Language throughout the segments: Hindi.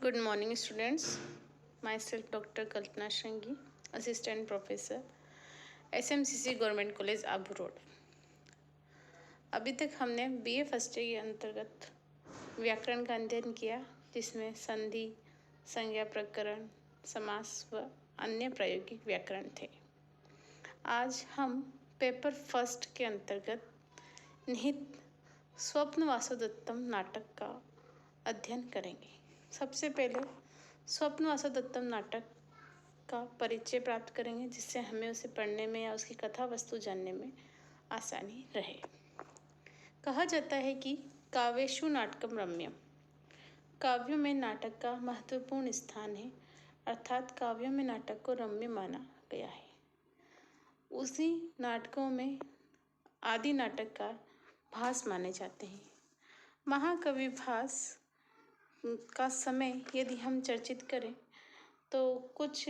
Good morning, students. Myself, Dr. Kalpana Shangi, Assistant Professor, SMCC Government College, Abu road. अभी तक हमने BA फर्स्ट ईयर के अंतर्गत व्याकरण का अध्ययन किया, जिसमें संधि, संज्ञा प्रकरण, समास व अन्य प्रायोगिक व्याकरण थे। आज हम पेपर फर्स्ट के अंतर्गत निहित स्वप्न वासुदत्तम नाटक का अध्ययन करेंगे। सबसे पहले स्वप्न वासुदत्तम नाटक का परिचय प्राप्त करेंगे, जिससे हमें उसे पढ़ने में या उसकी कथा वस्तु जानने में आसानी रहे। कहा जाता है कि काव्येषु नाटकम रम्यम, काव्यों में नाटक का महत्वपूर्ण स्थान है, अर्थात काव्यों में नाटक को रम्य माना गया है। उसी नाटकों में आदि नाटककार भास माने जाते हैं। महाकवि भास का समय यदि हम चर्चित करें तो कुछ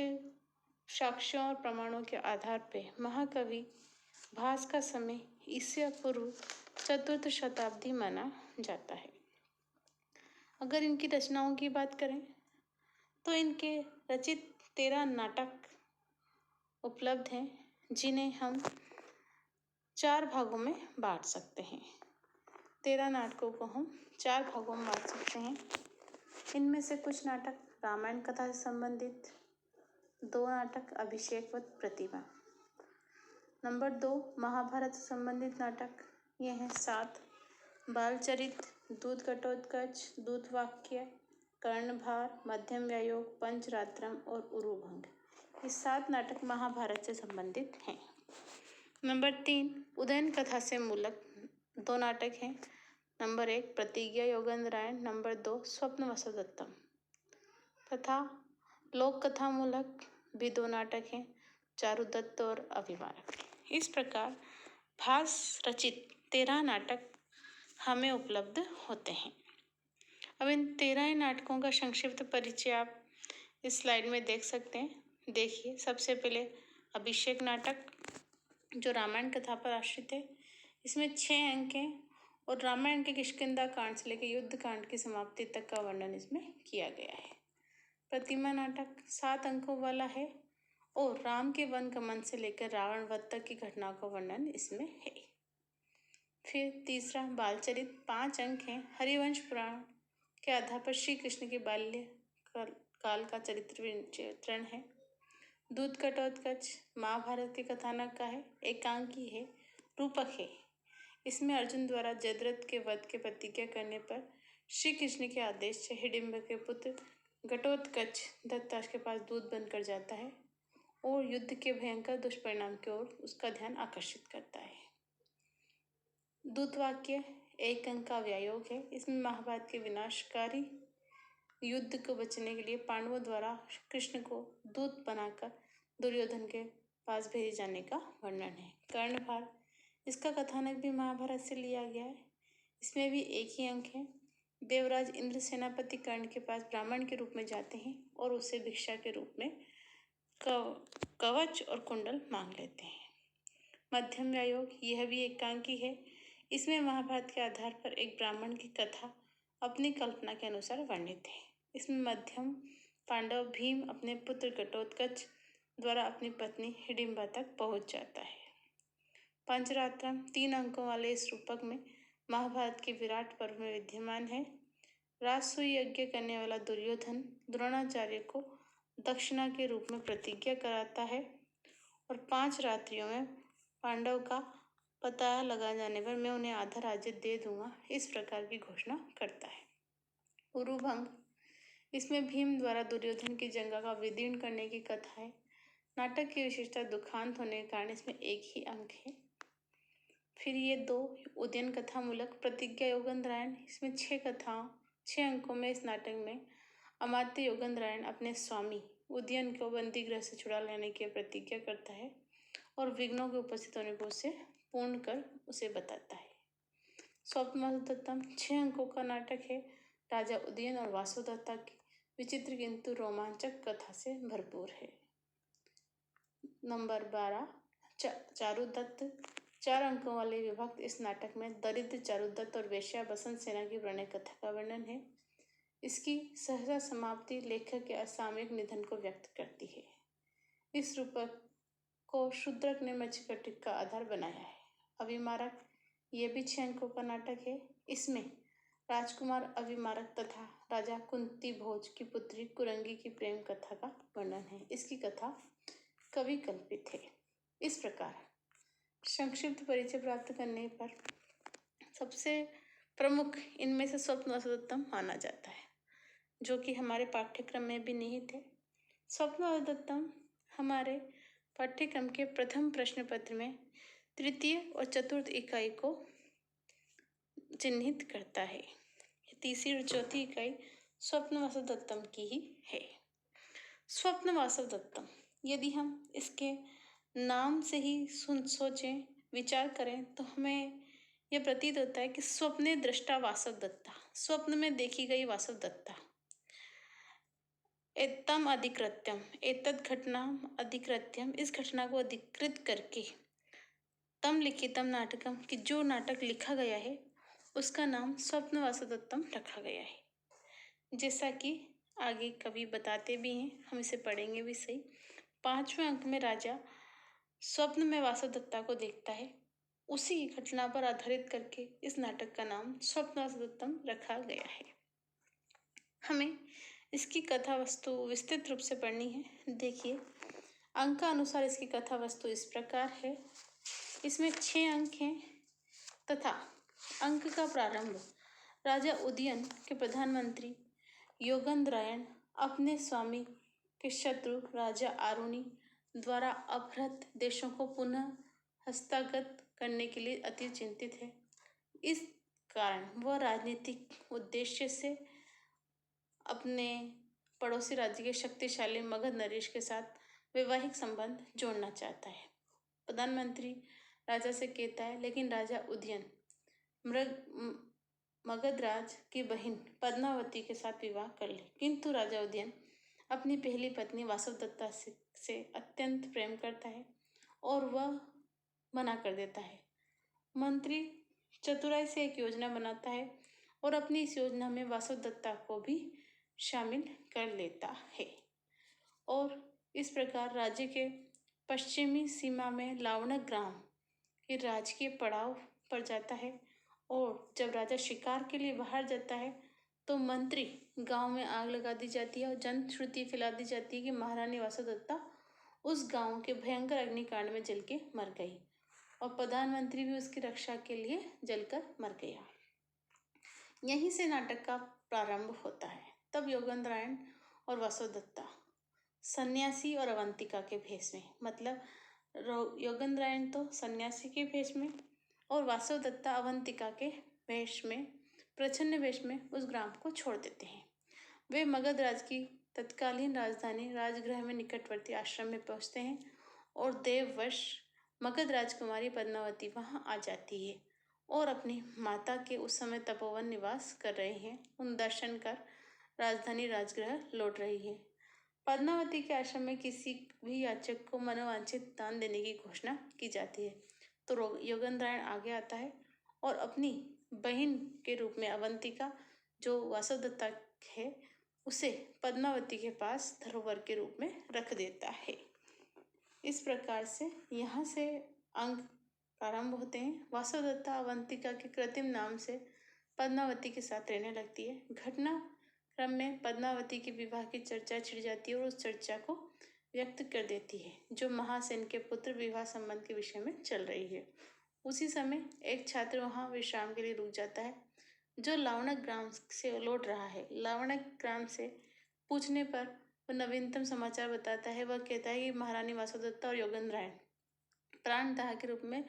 साक्ष्यों और प्रमाणों के आधार पर महाकवि भास का समय ईसा पूर्व 4th शताब्दी माना जाता है। अगर इनकी रचनाओं की बात करें तो इनके रचित 13 नाटक उपलब्ध हैं, जिन्हें हम 4 भागों में बांट सकते हैं। 13 नाटकों को हम 4 भागों में बांट सकते हैं। इनमें से कुछ नाटक रामायण कथा से संबंधित, 2 नाटक अभिषेक व प्रतिभा। नंबर 2 महाभारत से संबंधित नाटक, ये हैं 7 बालचरित, दूत घटोत्कच, दूत वाक्य, कर्णभार, मध्यम व्यायोग, पंचरात्रम और उरुभंग। ये 7 नाटक महाभारत से संबंधित हैं। नंबर 3 उदयन कथा से मूलक 2 नाटक हैं। नंबर 1 प्रतिज्ञा योगेंद्रायण, नंबर 2 स्वप्न वासुदत्तम। तथा लोक कथा मूलक भी 2 नाटक हैं, चारुदत्त और अभिमानक। इस प्रकार भास रचित 13 नाटक हमें उपलब्ध होते हैं। अब इन 13 नाटकों का संक्षिप्त परिचय आप इस स्लाइड में देख सकते हैं। देखिए, सबसे पहले अभिषेक नाटक, जो रामायण कथा पर आश्रित है। इसमें 6 अंक हैं और रामायण के किष्किंधा कांड से लेकर युद्ध कांड की समाप्ति तक का वर्णन इसमें किया गया है। प्रतिमा नाटक 7 अंकों वाला है और राम के वन गमन से लेकर रावण वध तक की घटनाओं का वर्णन इसमें है। फिर तीसरा बालचरित 5 अंक हैं। हरिवंश पुराण के आधार पर श्री कृष्ण के बाल्य काल का चरित्र चित्रण है। दूत घटोत्कच महाभारत के कथानक का है, एकांकी है, रूपक है। इसमें अर्जुन द्वारा जयद्रथ के वध के प्रतिज्ञा करने पर श्री कृष्ण के आदेश से हिडिंब के पुत्र घटोत्कच दत्ताश के पास दूत बनकर जाता है और युद्ध के भयंकर दुष्परिणाम की ओर उसका ध्यान आकर्षित करता है। दूत वाक्य 1 अंक का व्यायोग है। इसमें महाभारत के विनाशकारी युद्ध को बचने के लिए पांडवों द्वारा कृष्ण को दूत बनाकर दुर्योधन के पास भेजे जाने का वर्णन है। कर्णभार, इसका कथानक भी महाभारत से लिया गया है। इसमें भी 1 ही अंक है। देवराज इंद्र सेनापति कर्ण के पास ब्राह्मण के रूप में जाते हैं और उसे भिक्षा के रूप में कवच और कुंडल मांग लेते हैं। मध्यम व्यायोग, यह भी एकांकी है। इसमें महाभारत के आधार पर एक ब्राह्मण की कथा अपनी कल्पना के अनुसार वर्णित है। इसमें मध्यम पांडव भीम अपने पुत्र घटोत्कच द्वारा अपनी पत्नी हिडिंबा तक पहुंच जाता है। पंचरात्रम 3 अंकों वाले इस रूपक में महाभारत के विराट पर्व में विद्यमान है। राजसूय यज्ञ करने वाला दुर्योधन द्रोणाचार्य को दक्षिणा के रूप में प्रतिज्ञा कराता है और 5 रात्रियों में पांडव का पता लगा जाने पर मैं उन्हें आधा राज्य दे दूंगा, इस प्रकार की घोषणा करता है। उरुभंग, इसमें भीम द्वारा दुर्योधन की जंगा का विदीर्ण करने की कथा है। नाटक की विशेषता दुखांत होने के कारण इसमें 1 ही अंक है। फिर ये 2 उदयन कथा मूलक प्रतिज्ञा योगेंद्रायण, इसमें 6 अंकों में इस नाटक में अमात्य योगेंद्रायण अपने स्वामी उदयन को बंदी गृह से छुड़ा लेने की प्रतिज्ञा करता है और विघ्नों के उपस्थित होने पर उसे पूर्ण कर उसे बताता है। स्वप्न वासुदत्तम 6 अंकों का नाटक है। राजा उदयन और वासुदत्ता की विचित्र किंतु रोमांचक कथा से भरपूर है। नंबर 12 चारुदत्त 4 अंकों वाले विभक्त इस नाटक में दरिद्र चारुदत्त और वेश्या बसंत सेना की प्रणय कथा का वर्णन है। इसकी सहसा समाप्ति लेखक के असामयिक निधन को व्यक्त करती है। इस रूपक को शूद्रक ने मृच्छकटिक का आधार बनाया है। अविमारक ये भी 6 अंकों का नाटक है। इसमें राजकुमार अविमारक तथा राजा कुंती भोज की पुत्री कुरंगी की प्रेम कथा का वर्णन है। इसकी कथा कवि कल्पित है। इस प्रकार संक्षिप्त परिचय प्राप्त करने पर सबसे प्रमुख इनमें से स्वप्न वसुदत्तम माना जाता है, जो कि हमारे पाठ्यक्रम में भी निहित है। स्वप्न वसुदत्तम हमारे पाठ्यक्रम के प्रथम प्रश्न पत्र में तृतीय और चतुर्थ इकाई को चिन्हित करता है। तीसरी और चौथी इकाई स्वप्न वसुदत्तम की ही है। स्वप्न वसुदत्तम, यदि हम इसके नाम से ही सोचें, विचार करें तो हमें यह प्रतीत होता है कि स्वप्ने दृष्टा वासवदत्ता, स्वप्न में देखी गई वासवदत्ता। एतम अधिकृत्यम, एतद घटना अधिकृत्यम, इस घटना को अधिकृत करके तम लिखितम नाटकम, कि जो नाटक लिखा गया है उसका नाम स्वप्न वासवदत्तम रखा गया है। जैसा कि आगे कवि बताते भी हैं, हम इसे पढ़ेंगे भी सही। 5वें अंक में राजा स्वप्न में वासवदत्ता को देखता है। उसी घटना पर आधारित करके इस नाटक का नाम स्वप्न वासवदत्तम रखा गया है। हमें इसकी कथा वस्तु विस्तृत रूप से पढ़नी है। देखिए, अंक का अनुसार इसकी कथा वस्तु इस प्रकार है। इसमें 6 अंक हैं तथा अंक का प्रारंभ राजा उदयन के प्रधानमंत्री योगेंद्रायण अपने स्वामी के शत्रु राजा आरुणि द्वारा अपहृत देशों को पुनः हस्तगत करने के लिए अति चिंतित है। इस कारण वह राजनीतिक उद्देश्य से अपने पड़ोसी राज्य के शक्तिशाली मगध नरेश के साथ वैवाहिक संबंध जोड़ना चाहता है। प्रधानमंत्री राजा से कहता है, लेकिन राजा उदयन मगधराज की बहन पद्मावती के साथ विवाह कर ले। किंतु राजा उदयन अपनी पहली पत्नी वासवदत्ता से अत्यंत प्रेम करता है और वह मना कर देता है। मंत्री चतुराई से एक योजना बनाता है और अपनी इस योजना में वासवदत्ता को भी शामिल कर लेता है और इस प्रकार राज्य के पश्चिमी सीमा में लावणक ग्राम के राजकीय पड़ाव पर जाता है। और जब राजा शिकार के लिए बाहर जाता है तो मंत्री गांव में आग लगा दी जाती है और जनश्रुति फैला दी जाती है कि महारानी वासवदत्ता उस गांव के भयंकर अग्निकांड में जल के मर गई और प्रधानमंत्री भी उसकी रक्षा के लिए जलकर मर गया। यहीं से नाटक का प्रारंभ होता है। तब योगेंद्रायण और वासवदत्ता सन्यासी और अवंतिका के भेष में, मतलब योगेंद्रायण तो सन्यासी के भेष में और वासवदत्ता अवंतिका के वेश में, प्रच्छन्न वेश में उस ग्राम को छोड़ देते हैं। वे मगध राज की तत्कालीन राजधानी राजगृह में निकटवर्ती आश्रम में पहुंचते हैं और देववश मगध राजकुमारी पद्मावती वहां आ जाती है और अपनी माता के उस समय तपोवन निवास कर रहे हैं उन दर्शन कर राजधानी राजगृह लौट रही है। पद्मावती के आश्रम में किसी भी याचक को मनोवांछित दान देने की घोषणा की जाती है तो योगेंद्रायण आगे आता है और अपनी बहन के रूप में अवंतिका, जो वासवदत्ता है, उसे पद्मावती के पास धरोहर के रूप में रख देता है। इस प्रकार से यहाँ से अंक प्रारंभ होते हैं। वासवदत्ता अवंतिका के कृत्रिम नाम से पद्मावती के साथ रहने लगती है। घटना क्रम में पद्मावती के विवाह की चर्चा छिड़ जाती है और उस चर्चा को व्यक्त कर देती है जो महासेन के पुत्र विवाह संबंध के विषय में चल रही है। उसी समय एक छात्र वहां विश्राम के लिए रुक जाता है जो लावणक ग्राम से लौट रहा है। लावणक ग्राम से पूछने पर वह नवीनतम समाचार बताता है। वह कहता है कि महारानी वासवदत्ता और योगेंद्रायण प्राणदाह के रूप में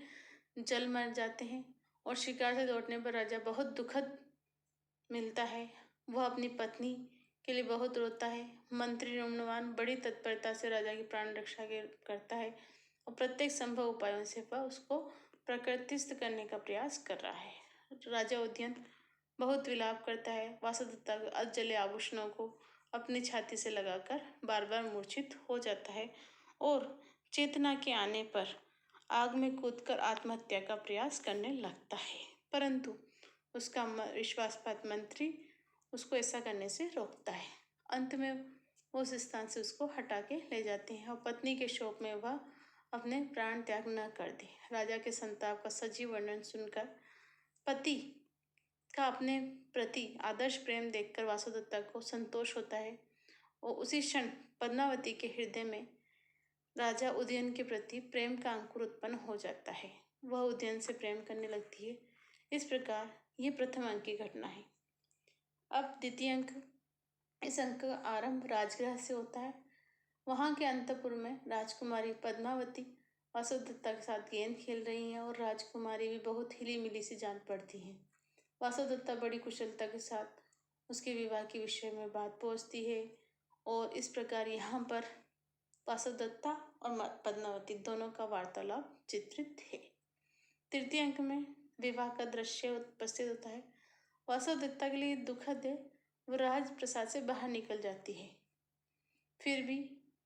जल मर जाते हैं और शिकार से लौटने पर राजा बहुत दुखद मिलता है। वह अपनी पत्नी के लिए बहुत रोता है। मंत्री रोमनवान बड़ी तत्परता से राजा की प्राण रक्षा करता है और प्रत्येक संभव उपायों से वह उसको प्रकृतिस्थ करने का प्रयास कर रहा है। राजा उदयन बहुत विलाप करता है। वासवदत्ता के अधजले आभूषणों को अपनी छाती से लगाकर बार बार मूर्छित हो जाता है और चेतना के आने पर आग में कूदकर आत्महत्या का प्रयास करने लगता है, परंतु उसका विश्वासपात मंत्री उसको ऐसा करने से रोकता है। अंत में वो उस स्थान से उसको हटा के ले जाते हैं और पत्नी के शोक में वह अपने प्राण त्याग न कर दे। राजा के संताप का सजीव वर्णन सुनकर पति का अपने प्रति आदर्श प्रेम देखकर वासुदेवता को संतोष होता है और उसी क्षण पद्मावती के हृदय में राजा उदयन के प्रति प्रेम का अंकुर उत्पन्न हो जाता है। वह उदयन से प्रेम करने लगती है। इस प्रकार ये प्रथम अंक की घटना है। अब द्वितीय अंक, इस अंक का आरंभ राजगृह से होता है। वहां के अंतपुर में राजकुमारी पद्मावती वासुदेवता के साथ गेंद खेल रही हैं और राजकुमारी भी बहुत हिली मिली सी जान पड़ती है। वासुदेवता बड़ी कुशलता के साथ उसके विवाह के विषय में बात पहुंचती है और इस प्रकार यहाँ पर वासुदेवता और पद्मावती दोनों का वार्तालाप चित्रित है। तृतीय अंक में विवाह का दृश्य उपस्थित होता है। वासुदेवता के लिए दुखद है, वो राज प्रसाद से बाहर निकल जाती है। फिर भी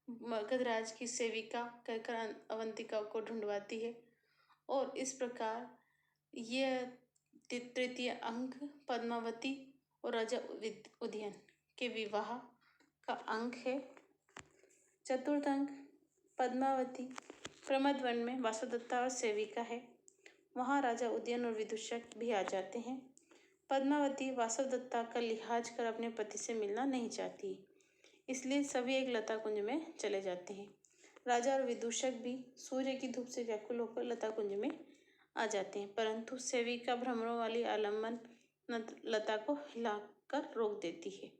मगधराज की सेविका कहकर अवंतिका को ढूंढवाती है और इस प्रकार यह तृतीय अंक पद्मावती और राजा उदयन के विवाह का अंक है। चतुर्थ अंक, पद्मावती प्रमद वन में वासुदेवता और सेविका है। वहाँ राजा उदयन और विदूषक भी आ जाते हैं। पद्मावती वासुदेवता का लिहाज कर अपने पति से मिलना नहीं चाहती, इसलिए सभी एक लता कुंज में चले जाते हैं। राजा और विदूषक भी सूर्य की धूप से व्याकुल होकर लता कुंज में आ जाते हैं, परंतु सेविका भ्रमरों वाली आलम्बन लता को हिलाकर रोक देती है।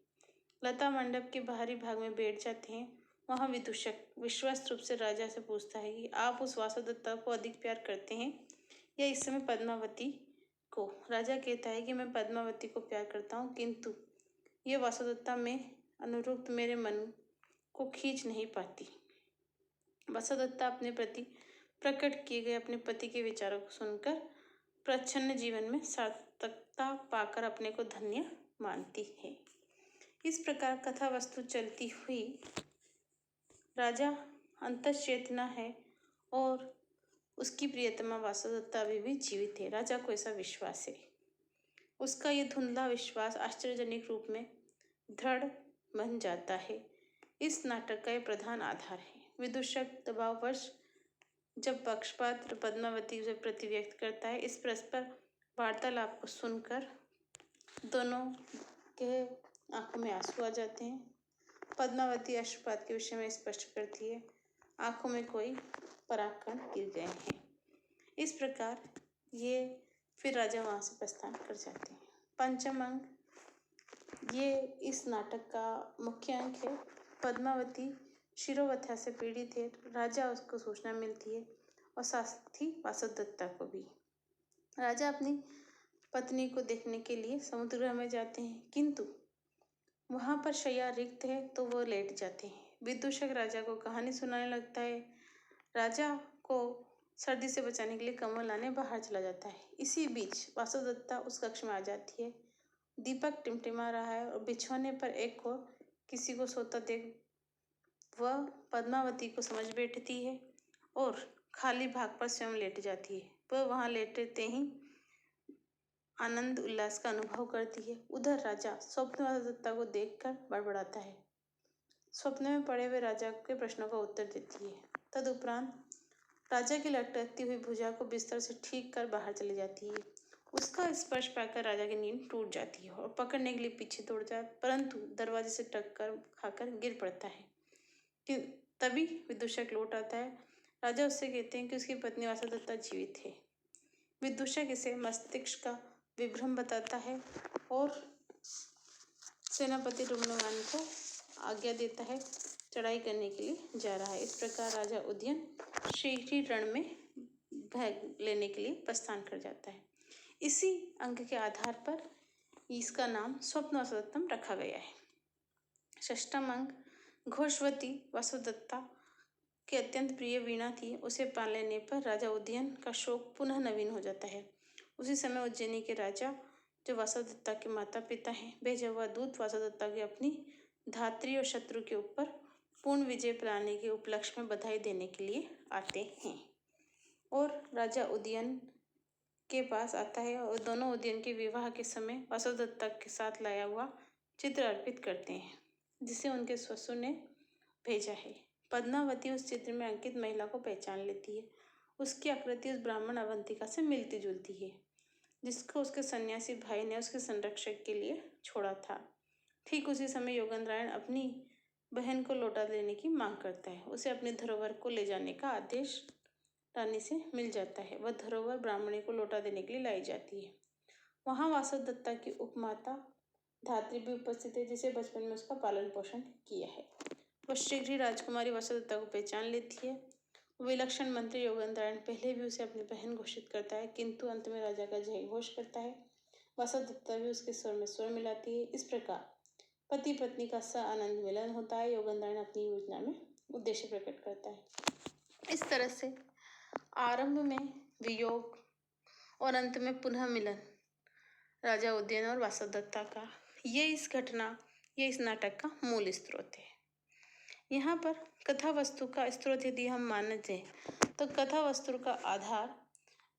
लता मंडप के बाहरी भाग में बैठ जाते हैं। वहाँ विदूषक विश्वास रूप से राजा से पूछता है कि आप उस वासुदेवता को अधिक प्यार करते हैं या इस समय पद्मावती को। राजा कहता है कि मैं पद्मावती को प्यार करता हूँ, किंतु यह वासुदेवता में अनुरुक्त मेरे मन को खींच नहीं पाती। वासुदेवता अपने प्रति प्रकट किए गए अपने पति के विचारों को सुनकर प्रच्छन्न जीवन में सार्थकता पाकर अपने को धन्य मानती है। इस प्रकार कथा वस्तु चलती हुई राजा अंतश्चेतना है और उसकी प्रियतमा वासुदेवता अभी भी जीवित है। राजा को ऐसा विश्वास है। उसका ये धुंधला विश्वास आश्चर्यजनक रूप में दृढ़ बन जाता है। इस नाटक का ये प्रधान आधार है। विदूषक दबाववश जब पक्षपात पद्मावती से प्रति व्यक्त करता है, इस परस्पर वार्तालाप को सुनकर दोनों के आंखों में आंसू आ जाते हैं। पद्मावती अश्रुपात के विषय में स्पष्ट करती है, आंखों में कोई परागकण गिर गए हैं। इस प्रकार ये फिर राजा वहाँ से प्रस्थान कर जाते हैं। पंचम अंक, ये इस नाटक का मुख्य अंक है। पद्मावती शिरोव्यथा से पीड़ित है। राजा उसको सूचना मिलती है और साथ ही वासुदेवता को भी। राजा अपनी पत्नी को देखने के लिए समुद्रगृह में जाते हैं, किंतु वहाँ पर शैया रिक्त है तो वो लेट जाते हैं। विदूषक राजा को कहानी सुनाने लगता है। राजा को सर्दी से बचाने के लिए कमल लाने बाहर चला जाता है। इसी बीच वासुदेवता उस कक्ष में आ जाती है। दीपक टिमटिमा रहा है और बिछौने पर एक और किसी को सोता देख वह पद्मावती को समझ बैठती है और खाली भाग पर स्वयं लेट जाती है। वह वहाँ लेटते ही आनंद उल्लास का अनुभव करती है। उधर राजा स्वप्न वासुदेवता को देखकर बड़बड़ाता है। स्वप्न में पड़े हुए राजा के प्रश्नों का उत्तर देती है। तदुपरांत राजा की लटकती हुई भुजा को बिस्तर से ठीक कर बाहर चली जाती है। उसका स्पर्श पाकर राजा की नींद टूट जाती है और पकड़ने के लिए पीछे दौड़ जाए, परंतु दरवाजे से टक्कर खाकर गिर पड़ता है। कि तभी विदूषक लौट आता है। राजा उससे कहते हैं कि उसकी पत्नी वासुदेवता जीवित है। विदूषक इसे मस्तिष्क का विभ्रम बताता है और सेनापति रुमनवान को आज्ञा देता है, चढ़ाई करने के लिए जा रहा है। इस प्रकार राजा उदयन शीघ्र रण में भाग लेने के लिए प्रस्थान कर जाता है। इसी अंक के आधार पर इसका नाम स्वप्न वासुदेवतम रखा गया है। षष्ठम अंक, घोषवती वासुदेवता के अत्यंत प्रिय वीणा थी। उसे पा लेने पर राजा उदयन का शोक पुनः नवीन हो जाता है। उसी समय उज्जैनी के राजा, जो वासुदेवता के माता पिता हैं, भेजा हुआ दूत वासुदेवता की अपनी धात्री और शत्रु के ऊपर पूर्ण विजय पाने के उपलक्ष्य में बधाई देने के लिए आते हैं और राजा उदयन के पास आता है और दोनों उदयन के विवाह के समय वासुदेवता के साथ लाया हुआ चित्र अर्पित करते हैं जिसे उनके ससुर ने भेजा है। पद्मावती उस चित्र में अंकित महिला को पहचान लेती है। उसकी आकृति उस ब्राह्मण अवंतिका से मिलती जुलती है जिसको उसके सन्यासी भाई ने उसके संरक्षक के लिए छोड़ा था। ठीक उसी समय योगेंद्रायण अपनी बहन को लौटा देने की मांग करता है। उसे अपने धरोहर को ले जाने का आदेश रानी से मिल जाता है। वह धरोहर ब्राह्मणी को लौटा देने के लिए लाई जाती है। वहाँ वासवदत्ता की उपमाता धात्री भी उपस्थित है जिसे बचपन में उसका पालन पोषण किया है। वह शीघ्र ही राजकुमारी वासवदत्ता को पहचान लेती है। विलक्षण मंत्री योगेंद्रायण पहले भी उसे अपनी बहन घोषित करता है किंतु अंत में राजा का जय घोष करता है। वासवदत्ता भी उसके स्वर में स्वर मिलाती है। इस प्रकार पति पत्नी का आनंद मिलन होता है। योगेंद्रायण अपनी योजना में उद्देश्य प्रकट करता है। इस तरह से आरंभ में वियोग और अंत में पुनः मिलन राजा उदयन और वासवदत्ता का, ये इस नाटक का मूल स्रोत है। यहाँ पर कथा वस्तु का स्रोत यदि हम मानते हैं तो कथा वस्तु का आधार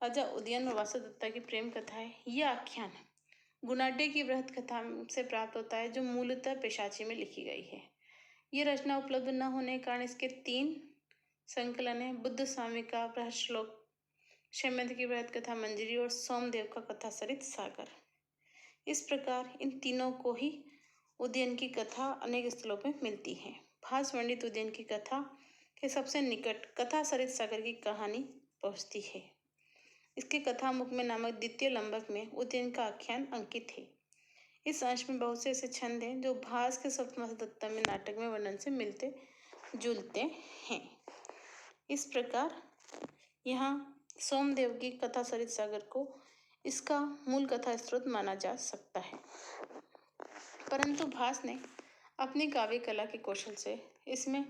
राजा उदयन और वासवदत्ता की प्रेम कथा है। यह आख्यान गुणाढ्य की बृहत कथा से प्राप्त होता है जो मूलतः पेशाची में लिखी गई है। ये रचना उपलब्ध न होने के कारण इसके 3 संकलन है। बुद्ध स्वामी का बृहत श्लोक, क्षेमेंद्र की बृहत कथा मंजरी और सोमदेव का कथा सरित सागर। इस प्रकार इन तीनों को ही उदयन की कथा अनेक स्थलों पर मिलती है। भास वर्णित उदयन की कथा के सबसे निकट कथा सरित सागर की कहानी पहुँचती है। इसके कथामुख में नामक द्वितीय लंबक में उदयन का आख्यान अंकित है। इस अंश में बहुत से ऐसे छंद हैं जो भास के सप्तमासदत्ता में नाटक में वर्णन से मिलते जुलते हैं। इस प्रकार यहाँ सोमदेव की कथा सरित सागर को इसका मूल कथा स्रोत माना जा सकता है, परंतु भास ने अपनी काव्य कला के कौशल से इसमें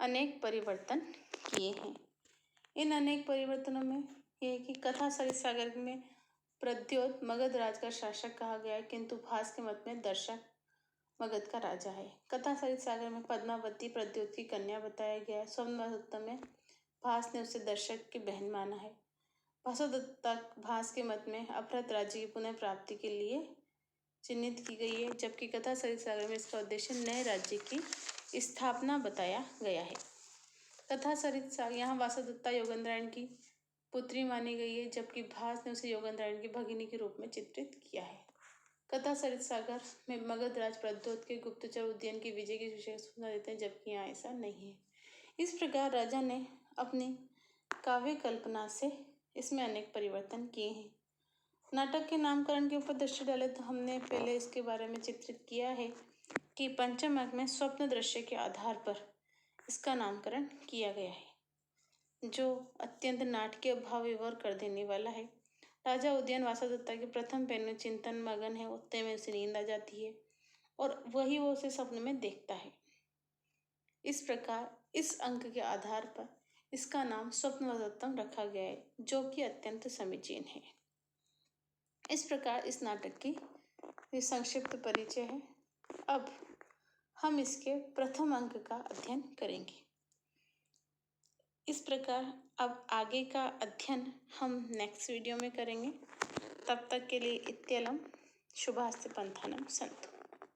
अनेक परिवर्तन किए हैं। इन अनेक परिवर्तनों में यह है कि कथा सरित सागर में प्रद्योत मगध राज का शासक कहा गया है किंतु भास के मत में दर्शक मगध का राजा है। कथा सरित सागर में पद्मावती प्रद्योत की कन्या बताया गया है। सोमदत्ता में भास ने उसे दर्शक की बहन माना है। वासवदत्ता भास के मत में अपहृत राज्य की पुनः प्राप्ति के लिए चिन्हित की गई है, जबकि कथा सरित सागर में इसका उद्देश्य नए राज्य की स्थापना बताया गया है। कथा सरित सागर यहाँ वासवदत्ता योगेंद्रायण की पुत्री मानी गई है, जबकि भास ने उसे योगेंद्रायण की भगिनी के रूप में चित्रित किया है। कथा सरित सागर में मगध राज प्रद्योत के गुप्तचर उदयन की विजय की विशेष सूचना देते हैं, जबकि यहाँ ऐसा नहीं है। इस प्रकार राजा ने अपनी काव्य कल्पना से इसमें अनेक परिवर्तन किए हैं। नाटक के नामकरण के ऊपर दृष्टि डाले तो हमने पहले इसके बारे में चित्रित किया है कि पंचम अंक में स्वप्न दृश्य के आधार पर इसका नामकरण किया गया है, जो अत्यंत नाटकीय भाव विभोर कर देने वाला है। राजा उदयन वासवदत्ता के प्रथम पहर में चिंतन मगन है, उतने में उसे नींद आ जाती है और वही वो उसे स्वप्न में देखता है। इस प्रकार इस अंक के आधार पर इसका नाम स्वप्नवदत्तम रखा गया है, जो कि अत्यंत समीचीन है। इस प्रकार इस नाटक की संक्षिप्त परिचय है। अब हम इसके प्रथम अंक का अध्ययन करेंगे। इस प्रकार अब आगे का अध्ययन हम नेक्स्ट वीडियो में करेंगे। तब तक के लिए इत्यलम शुभास्ते पंथानम संतु।